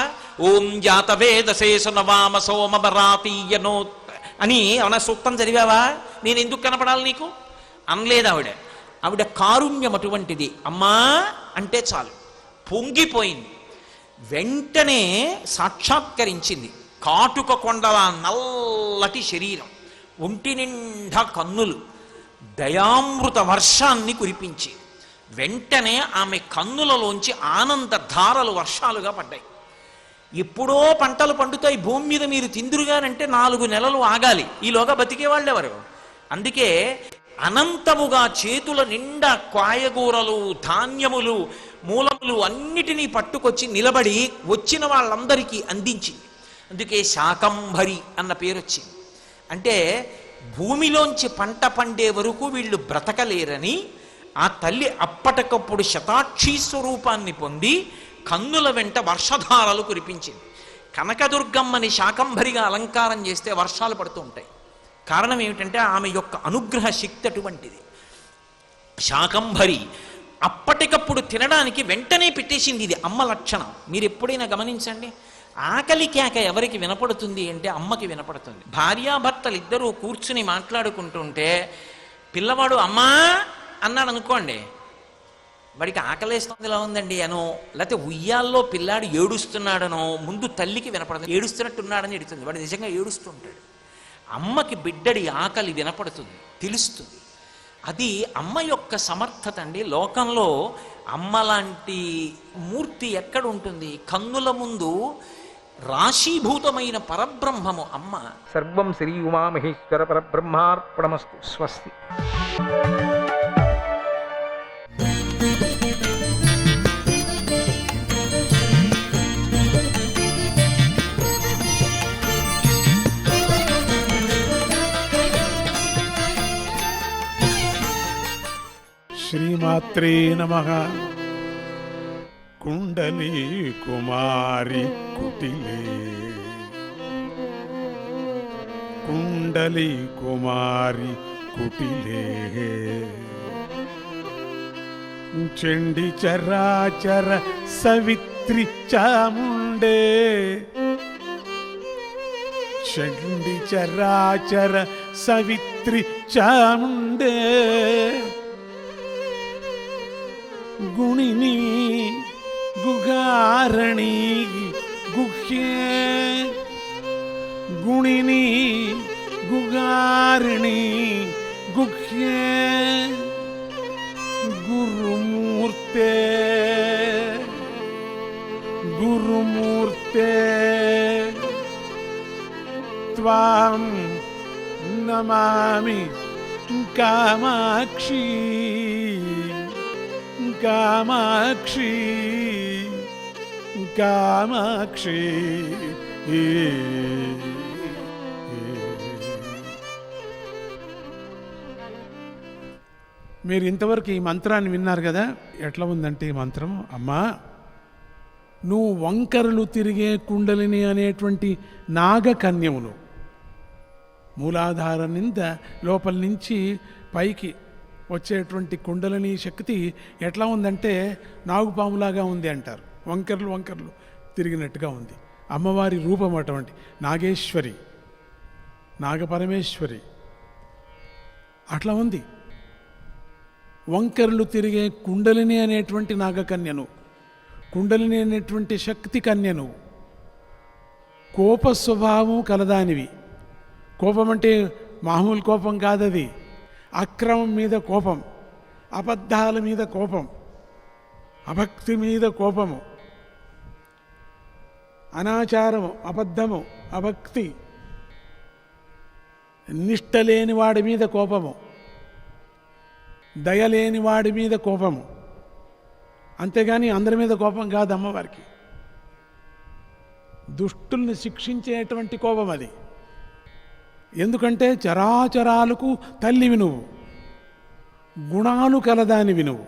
ఓం జాతవేదశేషు నవామ సోమరాతీయనో అని ఏమన్నా సూక్తం చదివావా? నేను ఎందుకు కనపడాలి నీకు అనలేదు ఆవిడ. ఆవిడ కారుణ్యం అటువంటిది. అమ్మా అంటే చాలు పొంగిపోయింది, వెంటనే సాక్షాత్కరించింది. కాటుక కొండల నల్లటి శరీరం, ఒంటి నిండా కన్నులు, దయామృత వర్షాన్ని కురిపించి వెంటనే ఆమె కన్నులలోంచి ఆనంద ధారలు వర్షాలుగా పడ్డాయి. ఎప్పుడో పంటలు పండుతాయి భూమి మీద, మీరు తిందురుగానంటే 4 నెలలు ఆగాలి. ఈలోగా బతికేవాళ్ళు ఎవరు? అందుకే అనంతముగా చేతుల నిండా కాయగూరలు, ధాన్యములు, మూలములు అన్నిటినీ పట్టుకొచ్చి నిలబడి వచ్చిన వాళ్ళందరికీ అందించింది. అందుకే శాకంభరి అన్న పేరు వచ్చింది. అంటే భూమిలోంచి పంట పండే వరకు వీళ్ళు బ్రతకలేరని ఆ తల్లి అప్పటికప్పుడు శతాక్షీ స్వరూపాన్ని పొంది కన్నుల వెంట వర్షధారలు కురిపించింది. కనకదుర్గమ్మని శాకంభరిగా అలంకారం చేస్తే వర్షాలు పడుతూ ఉంటాయి. కారణం ఏమిటంటే ఆమె యొక్క అనుగ్రహ శక్తి అటువంటిది. శాకంభరి అప్పటికప్పుడు తినడానికి వెంటనే పెట్టేసింది. ఇది అమ్మ లక్షణం. మీరు ఎప్పుడైనా గమనించండి, ఆకలి కేక ఎవరికి వినపడుతుంది అంటే అమ్మకి వినపడుతుంది. భార్యాభర్తలు ఇద్దరూ కూర్చుని మాట్లాడుకుంటుంటే పిల్లవాడు అమ్మా అన్నాడు అనుకోండి, వాడికి ఆకలేస్తుందిలా ఉందండి అనో, లేకపోతే ఉయ్యాల్లో పిల్లాడు ఏడుస్తున్నాడనో ముందు తల్లికి వినపడదు. ఏడుస్తున్నట్టున్నాడని ఎడుతుంది, వాడు నిజంగా ఏడుస్తుంటాడు. అమ్మకి బిడ్డడి ఆకలి వినపడుతుంది, తెలుస్తుంది. అది అమ్మ యొక్క సమర్థత అండి. లోకంలో అమ్మ లాంటి మూర్తి ఎక్కడ ఉంటుంది? కన్నుల ముందు రాశీభూతమైన పరబ్రహ్మము అమ్మ. సర్వం శ్రీ ఉమామహేశ్వర పరబ్రహ్మార్పణమస్తు. స్వస్తి. శ్రీమాత్రే నమః. కుండలి కుమారి కుటిలే కుండలి కుమారి కుటిలే చండి చరాచర సవిత్రి చాముండే చండి చరాచర సవిత్రి చాముండే గుణిని గుగారణి గుహ్యే గుణిని గుగారిణి గుహ్యే గురుమూర్తే గురుమూర్తే త్వాం నమామి కామాక్షి కామాక్షి కామాక్షి. మీరు ఇంతవరకు ఈ మంత్రాన్ని విన్నారు కదా. ఎట్లా ఉందంటే ఈ మంత్రం, అమ్మా నువ్వు వంకరలు తిరిగే కుండలిని అనేటువంటి నాగకన్యమును, మూలాధారం నింద లోపల నుంచి పైకి వచ్చేటువంటి కుండలిని శక్తి ఎట్లా ఉందంటే నాగుపాములాగా ఉంది అంటారు. వంకర్లు వంకర్లు తిరిగినట్టుగా ఉంది. అమ్మవారి రూపం అటువంటి నాగేశ్వరి, నాగపరమేశ్వరి అట్లా ఉంది. వంకర్లు తిరిగే కుండలిని అనేటువంటి నాగకన్యను, కుండలిని అనేటువంటి శక్తి కన్యను, కోప స్వభావం కలదానివి. కోపం అంటే మామూలు కోపం కాదది. అక్రమం మీద కోపం, అబద్ధాల మీద కోపం, అభక్తి మీద కోపము, అనాచారము, అబద్ధము, అభక్తి, నిష్ట లేని వాడి మీద కోపము, దయలేని వాడి మీద కోపము. అంతేగాని అందరి మీద కోపం కాదు అమ్మవారికి. దుష్టుల్ని శిక్షించేటువంటి కోపం అది. ఎందుకంటే చరాచరాలకు తల్లివి నువ్వు, గుణాలు కలదానివి నువ్వు,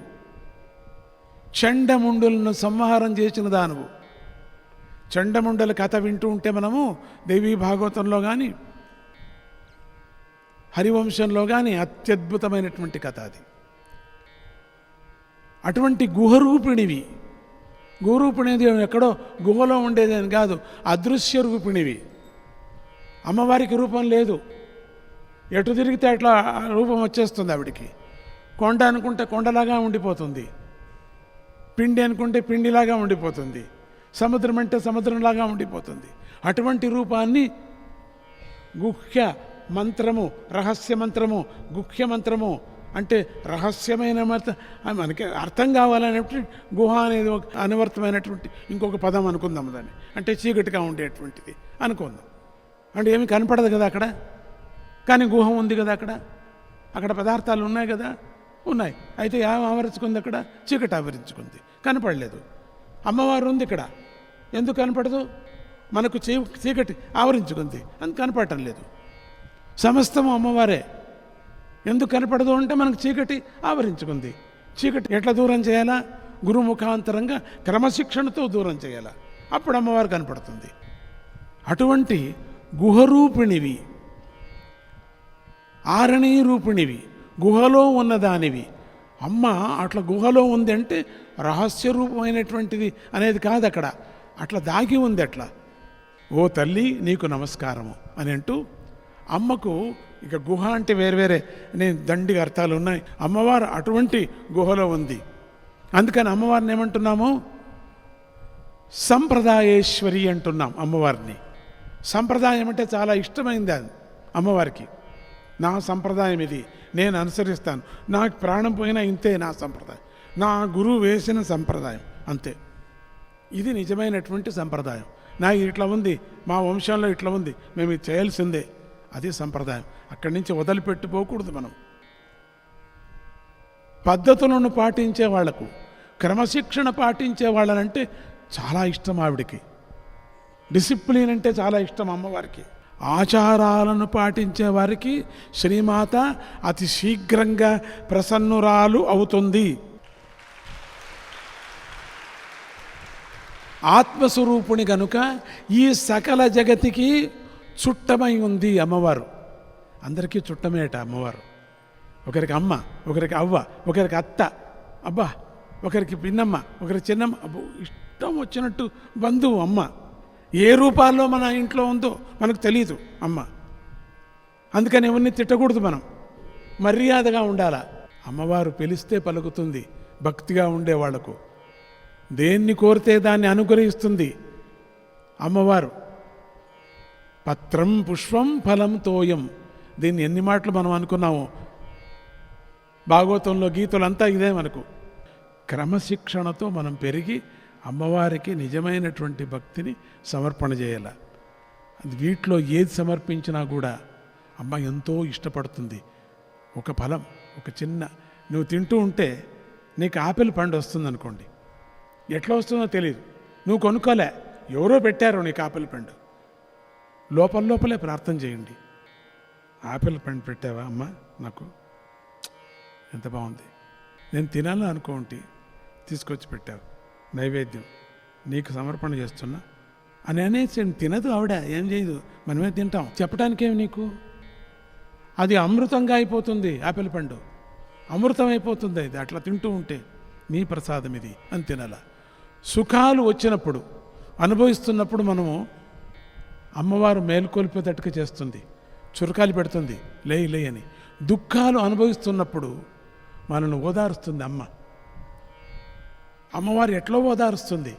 చండముండులను సంహారం చేసిన దానువు. చండముండల కథ వింటూ ఉంటే మనము దేవీ భాగవతంలో కానీ హరివంశంలో కానీ అత్యద్భుతమైనటువంటి కథ అది. అటువంటి గుహరూపిణివి. గుహరూపిణిది ఎక్కడో గుహలో ఉండేదని కాదు, అదృశ్య రూపిణివి. అమ్మవారికి రూపం లేదు, ఎటు తిరిగితే అట్లా రూపం వచ్చేస్తుంది ఆవిడికి. కొండ అనుకుంటే కొండలాగా ఉండిపోతుంది, పిండి అనుకుంటే పిండిలాగా ఉండిపోతుంది, సముద్రం అంటే సముద్రంలాగా ఉండిపోతుంది. అటువంటి రూపాన్ని గుహ్య మంత్రము, రహస్య మంత్రము, గుహ్య మంత్రము అంటే రహస్యమైన మనకి అర్థం కావాలనేటువంటి గుహ అనేది ఒక అనువర్తమైనటువంటి ఇంకొక పదం అనుకుందాం దాన్ని. అంటే చీకటిగా ఉండేటువంటిది అనుకుందాం. అంటే ఏమి కనపడదు కదా అక్కడ, కానీ గుహ ఉంది కదా అక్కడ. అక్కడ పదార్థాలు ఉన్నాయి కదా, ఉన్నాయి. అయితే ఏం ఆవరించుకుంది అక్కడ? చీకటి ఆవరించుకుంది, కనపడలేదు. అమ్మవారు ఉంది ఇక్కడ, ఎందుకు కనపడదు? మనకు చీకటి ఆవరించుకుంది, అందుకు కనపడటం లేదు. సమస్తము అమ్మవారే, ఎందుకు కనపడదు అంటే మనకు చీకటి ఆవరించుకుంది. చీకటి ఎట్లా దూరం చేయాలా? గురుముఖాంతరంగా క్రమశిక్షణతో దూరం చేయాలా, అప్పుడు అమ్మవారు కనపడుతుంది. అటువంటి గుహరూపిణివి, ఆరణీ రూపిణివి, గుహలో ఉన్నదానివి. అమ్మ అట్లా గుహలో ఉంది అంటే రహస్య రూపమైనటువంటిది అనేది కాదు, అక్కడ అట్లా దాగి ఉంది. అట్లా ఓ తల్లి నీకు నమస్కారము అని అంటూ అమ్మకు ఇక గుహ అంటే వేరే నేను దండిగా అర్థాలు ఉన్నాయి. అమ్మవారు అటువంటి గుహలో ఉంది. అందుకని అమ్మవారిని ఏమంటున్నాము? సంప్రదాయేశ్వరి అంటున్నాం అమ్మవారిని. సంప్రదాయం అంటే చాలా ఇష్టమైంది అది అమ్మవారికి. నా సంప్రదాయం ఇది, నేను అనుసరిస్తాను, నాకు ప్రాణం పోయినా ఇంతే నా సంప్రదాయం, నా గురువు వేసిన సంప్రదాయం అంతే. ఇది నిజమైనటువంటి సంప్రదాయం. నాకు ఇట్లా ఉంది, మా వంశంలో ఇట్లా ఉంది, మేము ఇది చేయాల్సిందే, అది సంప్రదాయం. అక్కడి నుంచి వదిలిపెట్టిపోకూడదు మనం. పద్ధతులను పాటించే వాళ్లకు, క్రమశిక్షణ పాటించే వాళ్ళనంటే చాలా ఇష్టం ఆవిడికి. డిసిప్లిన్ అంటే చాలా ఇష్టం అమ్మవారికి. ఆచారాలను పాటించే వారికి శ్రీమాత అతి శీఘ్రంగా ప్రసన్నురాలు అవుతుంది. ఆత్మస్వరూపుని కనుక ఈ సకల జగతికి చుట్టమై ఉంది అమ్మవారు. అందరికీ చుట్టమేట అమ్మవారు. ఒకరికి అమ్మ, ఒకరికి అవ్వ, ఒకరికి అత్త, అబ్బా, ఒకరికి పిన్నమ్మ, ఒకరికి చిన్నమ్మ, అబ్బో, ఇష్టం వచ్చినట్టు బంధువు అమ్మ. ఏ రూపాల్లో మన ఇంట్లో ఉందో మనకు తెలియదు అమ్మ. అందుకని ఎవరిని తిట్టకూడదు, మనం మర్యాదగా ఉండాల. అమ్మవారు పిలిస్తే పలుకుతుంది భక్తిగా ఉండే వాళ్లకు. దేన్ని కోరితే దాన్ని అనుగ్రహిస్తుంది అమ్మవారు. పత్రం పుష్పం ఫలం తోయం. దీన్ని ఎన్ని మాటలు మనం అనుకున్నాము. భాగవతంలో గీతలంతా ఇదే మనకు. క్రమశిక్షణతో మనం పెరిగి అమ్మవారికి నిజమైనటువంటి భక్తిని సమర్పణ చేయాలి. వీటిలో ఏది సమర్పించినా కూడా అమ్మ ఎంతో ఇష్టపడుతుంది. ఒక ఫలం, ఒక చిన్న నువ్వు తింటూ ఉంటే నీకు ఆపిల్ పండు వస్తుంది అనుకోండి, ఎట్లా వస్తుందో తెలియదు, నువ్వు కొనుక్కోలే, ఎవరో పెట్టారో నీకు ఆపిల్ పండు. లోపలే ప్రార్థన చేయండి, ఆపిల్ పండు పెట్టావా అమ్మ, నాకు ఎంత బాగుంది, నేను తినాలని అనుకోండి, తీసుకొచ్చి పెట్టావు, నైవేద్యం నీకు సమర్పణ చేస్తున్నా అని అనేసి తినదు ఆవిడ, ఏం చేయదు, మనమే తింటాం. చెప్పడానికేమి నీకు, అది అమృతంగా అయిపోతుంది. ఆపిల్ పండు అమృతం అయిపోతుంది. అది అట్లా తింటూ ఉంటే నీ ప్రసాదం ఇది అని తినాల. సుఖాలు వచ్చినప్పుడు, అనుభవిస్తున్నప్పుడు మనము అమ్మవారు మేల్కొల్పేటట్టుగా చేస్తుంది, చురకాలు పెడుతుంది, లే అని. దుఃఖాలు అనుభవిస్తున్నప్పుడు మనల్ని ఓదారుస్తుంది అమ్మ. అమ్మవారు ఎట్లా ఓదారుస్తుంది,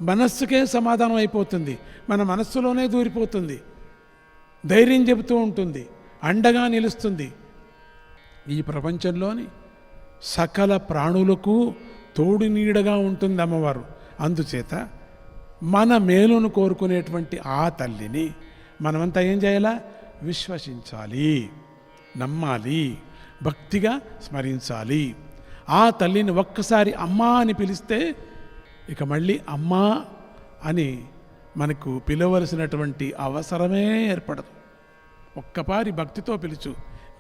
మనస్సుకే సమాధానం అయిపోతుంది, మన మనస్సులోనే దూరిపోతుంది, ధైర్యం చెబుతూ ఉంటుంది, అండగా నిలుస్తుంది. ఈ ప్రపంచంలోని సకల ప్రాణులకు తోడు నీడగా ఉంటుంది అమ్మవారు. అందుచేత మన మేలును కోరుకునేటువంటి ఆ తల్లిని మనమంతా ఏం చేయాలా, విశ్వసించాలి, నమ్మాలి, భక్తిగా స్మరించాలి. ఆ తల్లిని ఒక్కసారి అమ్మా అని పిలిస్తే ఇక మళ్ళీ అమ్మా అని మనకు పిలవలసినటువంటి అవసరమే ఏర్పడదు. ఒక్కపారి భక్తితో పిలుచు,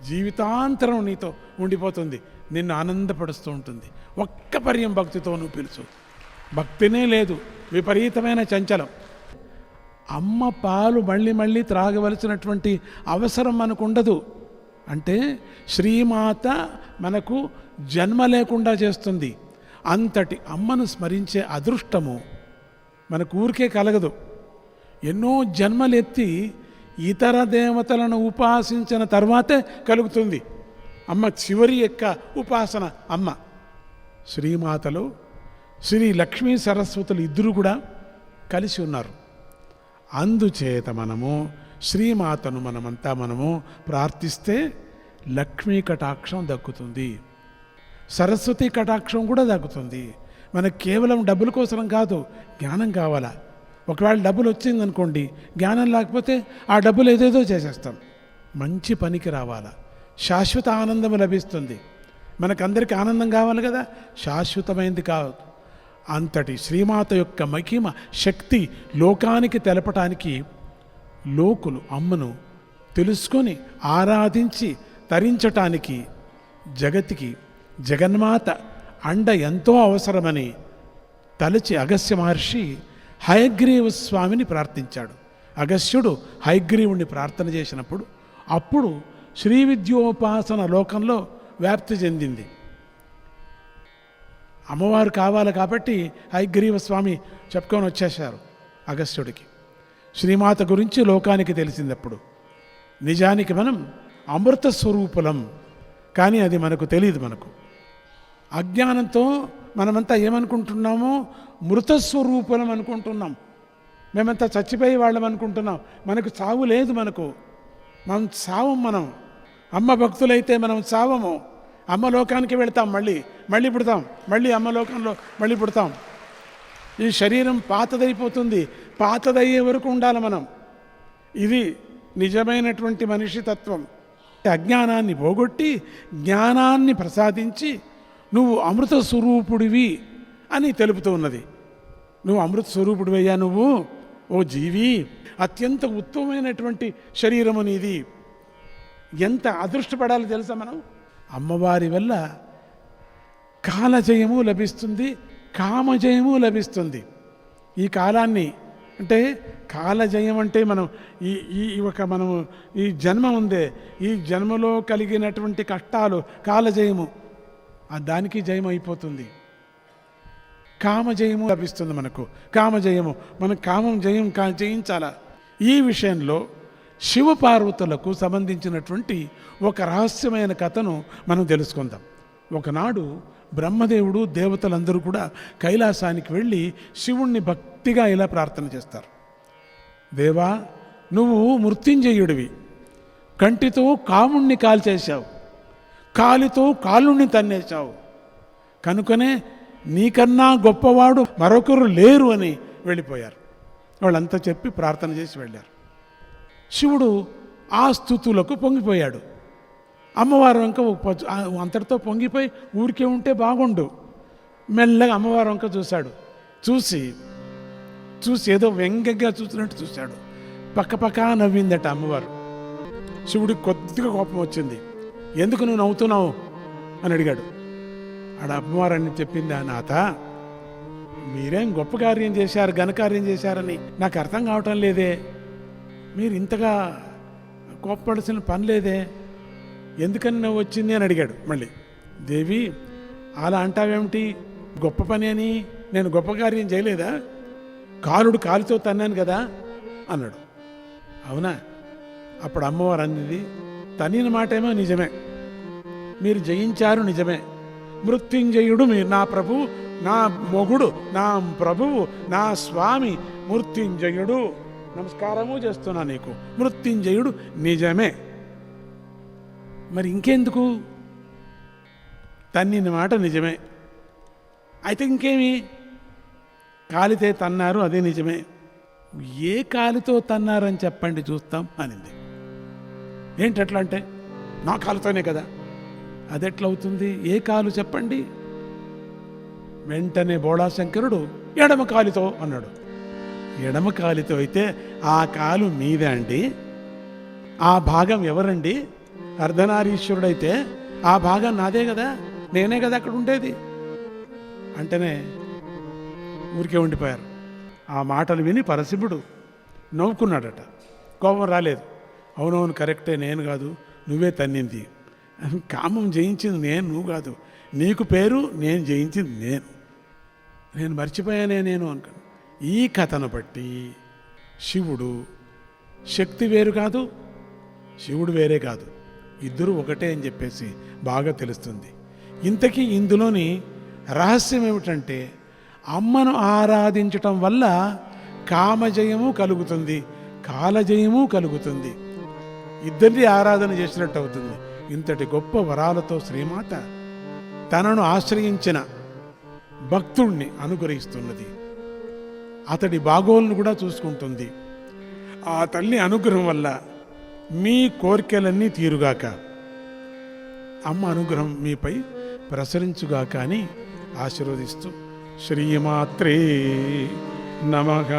జీవితాంతరం నీతో ఉండిపోతుంది, నిన్ను ఆనందపరుస్తూ ఉంటుంది. ఒక్క పర్యం భక్తితో నువ్వు పిలుచు. భక్తినే లేదు, విపరీతమైన చంచలం. అమ్మ పాలు మళ్ళీ త్రాగవలసినటువంటి అవసరం మనకు ఉండదు. అంటే శ్రీమాత మనకు జన్మ లేకుండా చేస్తుంది. అంతటి అమ్మను స్మరించే అదృష్టము మనకు ఊరికే కలగదు. ఎన్నో జన్మలెత్తి ఇతర దేవతలను ఉపాసించిన తర్వాతే కలుగుతుంది అమ్మ. చివరి యొక్క ఉపాసన అమ్మ. శ్రీమాతలు శ్రీ లక్ష్మీ సరస్వతులు ఇద్దరు కూడా కలిసి ఉన్నారు. అందుచేత మనము శ్రీమాతను మనము ప్రార్థిస్తే లక్ష్మీ కటాక్షం దక్కుతుంది, సరస్వతి కటాక్షం కూడా దక్కుతుంది. మనకు కేవలం డబ్బుల కోసం కాదు, జ్ఞానం కావాలా. ఒకవేళ డబ్బులు వచ్చిందనుకోండి, జ్ఞానం లేకపోతే ఆ డబ్బులు ఏదేదో చేసేస్తాం. మంచి పనికి రావాలా, శాశ్వత ఆనందం లభిస్తుంది. మనకందరికీ ఆనందం కావాలి కదా, శాశ్వతమైనది కాదు. అంతటి శ్రీమాత యొక్క మహిమ శక్తి లోకానికి తెలపటానికి లోకులు అమ్మను తెలుసుకొని ఆరాధించి తరించటానికి జగతికి జగన్మాత అండ ఎంతో అవసరమని తలచి అగస్త్య మహర్షి హయగ్రీవ స్వామిని ప్రార్థించాడు. అగస్త్యుడు హయగ్రీవుణ్ణి ప్రార్థన చేసినప్పుడు అప్పుడు శ్రీ విద్యోపాసన లోకంలో వ్యాప్తి చెందింది. అమ్మవారు కావాలి కాబట్టి హయగ్రీవ స్వామి చెప్పుకొని వచ్చేశారు అగస్త్యుడికి. శ్రీమాత గురించి లోకానికి తెలిసిందప్పుడు. నిజానికి మనం అమృత స్వరూపులం, కానీ అది మనకు తెలియదు. మనకు అజ్ఞానంతో మనమంతా ఏమనుకుంటున్నామో మృతస్వరూపులం అనుకుంటున్నాం. మేమంతా చచ్చిపోయే వాళ్ళం అనుకుంటున్నాం. మనకు చావు లేదు. మనం చావం. మనం అమ్మ భక్తులైతే మనం చావము. అమ్మ లోకానికి వెళ్తాం, మళ్ళీ పుడతాం, మళ్ళీ అమ్మ లోకంలో మళ్ళీ పుడతాం. ఈ శరీరం పాతదైపోతుంది, పాతదయ్యే వరకు ఉండాలి మనం. ఇది నిజమైనటువంటి మనిషి తత్వం. అజ్ఞానాన్ని పోగొట్టి జ్ఞానాన్ని ప్రసాదించి నువ్వు అమృత స్వరూపుడివి అని తెలుపుతూ ఉన్నది. నువ్వు అమృత స్వరూపుడివయ్యా, నువ్వు ఓ జీవి, అత్యంత ఉత్తమమైనటువంటి శరీరము నీది. ఎంత అదృష్టపడాలో తెలుసా మనం. అమ్మవారి వల్ల కాలజయము లభిస్తుంది, కామజయము లభిస్తుంది. ఈ కాలాన్ని అంటే కాలజయం అంటే మనం మనము ఈ జన్మ ఉందే, ఈ జన్మలో కలిగినటువంటి కష్టాలు కాలజయము, దానికి జయం అయిపోతుంది. కామజయము లభిస్తుంది మనకు. కామజయము, మన కామం జయించాలా. ఈ విషయంలో శివపార్వతులకు సంబంధించినటువంటి ఒక రహస్యమైన కథను మనం తెలుసుకుందాం. ఒకనాడు బ్రహ్మదేవుడు దేవతలందరూ కూడా కైలాసానికి వెళ్ళి శివుణ్ణి భక్తిగా ఇలా ప్రార్థన చేస్తారు. దేవా, నువ్వు మృత్యుంజయుడివి, కంటితో కాముణ్ణి కాల్చేశావు, కాలితో కాలుణ్ణి తన్నేశావు, కనుకనే నీకన్నా గొప్పవాడు మరొకరు లేరు అని వెళ్ళిపోయారు. వాళ్ళంతా చెప్పి ప్రార్థన చేసి వెళ్ళారు. శివుడు ఆ స్తుతులకు పొంగిపోయాడు. అమ్మవారు వంక అంతటితో పొంగిపోయి ఊరికే ఉంటే బాగుండు. మెల్లగా అమ్మవారు వంక చూశాడు. చూసి ఏదో వ్యంగ్యంగా చూసినట్టు చూశాడు. పక్క నవ్విందట అమ్మవారు. శివుడికి కొద్దిగా కోపం వచ్చింది. ఎందుకు నువ్వు నవ్వుతున్నావు అని అడిగాడు. ఆడ అమ్మవారు అని చెప్పింది, నాథ మీరేం గొప్ప కార్యం చేశారు, ఘనకార్యం చేశారని నాకు అర్థం కావటం లేదే, మీరు ఇంతగా కోప్పడాల్సిన పని లేదే, ఎందుకని నవ్వు వచ్చింది అని అడిగాడు. మళ్ళీ దేవి అలా అంటావేమిటి, గొప్ప పని అని నేను గొప్ప కార్యం చేయలేదా, కాలుడు కాలుతో తన్నాను కదా అన్నాడు. అవునా? అప్పుడు అమ్మవారు అన్నది, తనిన మాటేమో నిజమే, మీరు జయించారు నిజమే, మృత్యుంజయుడు మీరు, నా ప్రభువు, నా మొగుడు, నా ప్రభువు, నా స్వామి మృత్యుంజయుడు, నమస్కారము చేస్తున్నా నీకు, మృత్యుంజయుడు నిజమే. మరి ఇంకెందుకు, తన్నిన మాట నిజమే, అయితే ఇంకేమి, కాలితే తన్నారు అదే నిజమే, ఏ కాలితో తన్నారని చెప్పండి చూస్తాం అనింది. ఏంటి అట్లా అంటే, నా కాలుతోనే కదా, అదెట్లవుతుంది, ఏ కాలు చెప్పండి. వెంటనే బోళాశంకరుడు ఎడమ కాలితో అన్నాడు. ఎడమ కాలితో అయితే ఆ కాలు మీదే అండి, ఆ భాగం ఎవరండి, అర్ధనారీశ్వరుడైతే ఆ భాగం నాదే కదా, నేనే కదా అక్కడ ఉండేది అంటేనే ఊరికే ఉండిపోయారు. ఆ మాటలు విని పరశివుడు నవ్వుకున్నాడట, కోపం రాలేదు. అవునవును కరెక్టే, నేను కాదు నువ్వే తన్నింది, కామం జయించింది నేను, నువ్వు కాదు, నీకు పేరు, నేను జయించింది నేను మర్చిపోయానే నేను అనుకున్నాను. ఈ కథను బట్టి శివుడు శక్తి వేరు కాదు, శివుడు వేరే కాదు, ఇద్దరు ఒకటే అని చెప్పేసి బాగా తెలుస్తుంది. ఇంతకీ ఇందులోని రహస్యం ఏమిటంటే, అమ్మను ఆరాధించటం వల్ల కామజయము కలుగుతుంది, కాలజయము కలుగుతుంది, ఇద్దరిని ఆరాధన చేసినట్టు అవుతుంది. ఇంతటి గొప్ప వరాలతో శ్రీమాత తనను ఆశ్రయించిన భక్తుణ్ణి అనుగ్రహిస్తున్నది, అతడి బాగోలను కూడా చూసుకుంటుంది. ఆ తల్లి అనుగ్రహం వల్ల మీ కోరికలన్నీ తీరుగాక, అమ్మ అనుగ్రహం మీపై ప్రసరించుగాక అని ఆశీర్వదిస్తూ శ్రీమాత్రే నమః.